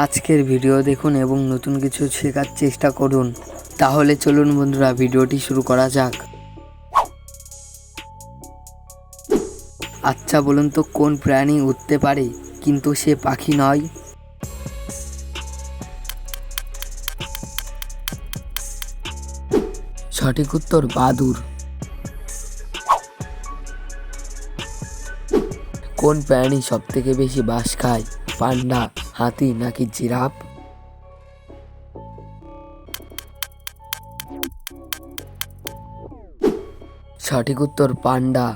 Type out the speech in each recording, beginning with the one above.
আজকের ভিডিও দেখুন এবং নতুন কিছু শেখার চেষ্টা করুন। তাহলে চলুন বন্ধুরা, ভিডিওটি শুরু করা যাক। আচ্ছা বলুন তো, কোন প্রাণী উড়তে পারে কিন্তু সে পাখি নয়? সঠিক উত্তর বাদুড়। কোন প্রাণী সবথেকে বেশি বাঁশ খায়? পান্ডা, হাতি নাকি জিরাফ? সঠিক উত্তর পান্ডা।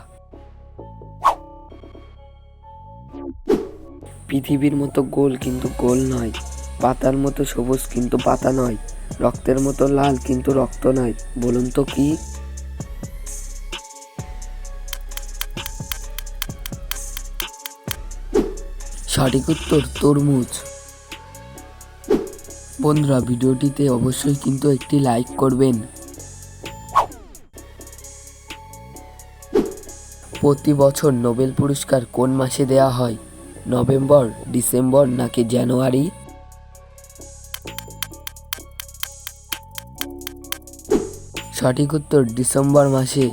পৃথিবীর মতো গোল কিন্তু গোল নয়, পাতার মতো সবুজ কিন্তু পাতা নয়, রক্তের মতো লাল কিন্তু রক্ত নয়, বলুন তো কি? সঠিক উত্তর তরমুজ। বন্ধুরা, ভিডিওটিতে অবশ্যই কিন্তু একটি লাইক করবেন। প্রতি বছর নোবেল পুরস্কার কোন মাসে দেওয়া হয়? নভেম্বর, ডিসেম্বর নাকি জানুয়ারি? সঠিক উত্তর ডিসেম্বর মাসে।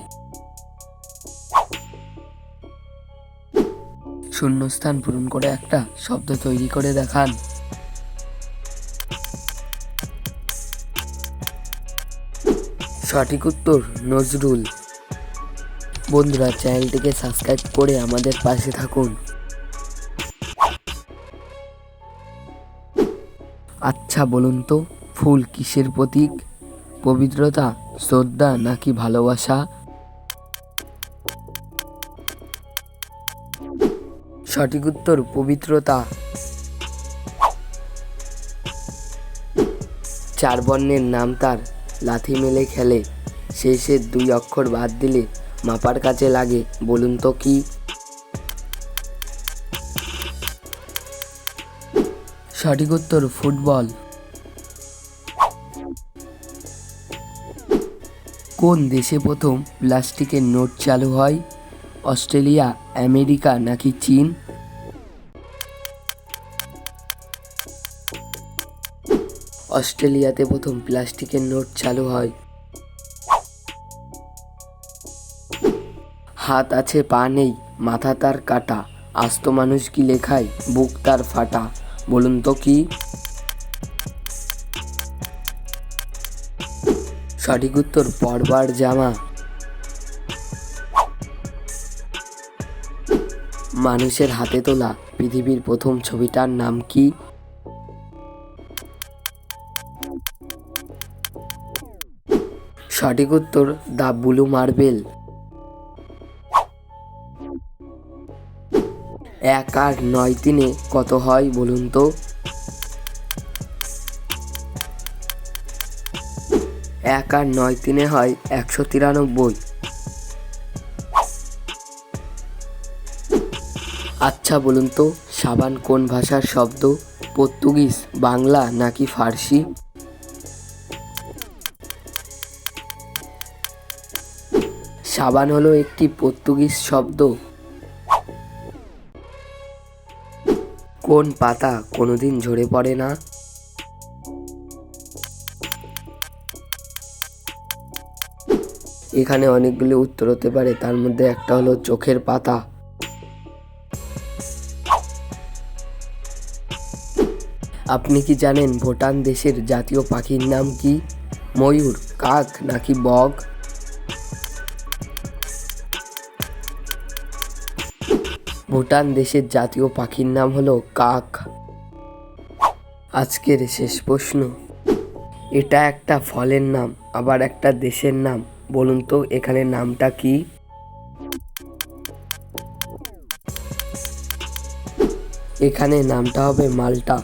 শূন্যস্থান পূরণ করে একটা শব্দ তৈরি করে দেখান। সঠিক উত্তর নজরুল। বন্ধুরা, চ্যানেলটিকে সাবস্ক্রাইব করে আমাদের পাশে থাকুন। আচ্ছা বলুন তো, ফুল কিসের প্রতীক? পবিত্রতা, শ্রদ্ধা নাকি ভালোবাসা? সঠিক উত্তর পবিত্রতা। চার বর্ণের নাম তার, লাথি মেলে খেলে, শেষের দুই অক্ষর বাদ দিলে মাপার কাছে লাগে, বলুন তো কি? সঠিক উত্তর ফুটবল। কোন দেশে প্রথম প্লাস্টিকের নোট চালু হয়? অস্ট্রেলিয়া, আমেরিকা নাকি চীন? অস্ট্রেলিয়াতে প্রথম প্লাস্টিকের নোট চালু হয়। হাত আছে পা নেই, মাথা তার কাটা, আস্ত মানুষ কি লেখায়, বুক তার ফাটা, বলুন তো কি? সঠিক উত্তর পরবার জামা। মানুষের হাতে তোলা পৃথিবীর প্রথম ছবিটার নাম কি? সঠিক উত্তর দ্য ব্লু মার্বেল। 1 আর 9 তিনে কত হয় বলুন তো? 1 আর 9 তিনে হয় 193। আচ্ছা বলুন তো, সাবান কোন ভাষার শব্দ? পর্তুগিজ, বাংলা নাকি ফার্সি? সাবান হলো একটি পর্তুগিজ শব্দ। কোন পাতা কোনোদিন ঝরে পড়ে না? এখানে অনেকগুলো উত্তর হতে পারে, তার মধ্যে একটা হলো চোখের পাতা। আপনি কি জানেন ভুটান দেশের জাতীয় পাখির নাম কি? ময়ূর, কাক নাকি বক? ভুটান দেশের জাতীয় পাখির নাম হলো কাক। আজকের শেষ প্রশ্ন, এটা একটা ফলের নাম আবার একটা দেশের নাম, বলুন তো এখানে নামটা কি? এখানে নামটা হবে মাল্টা।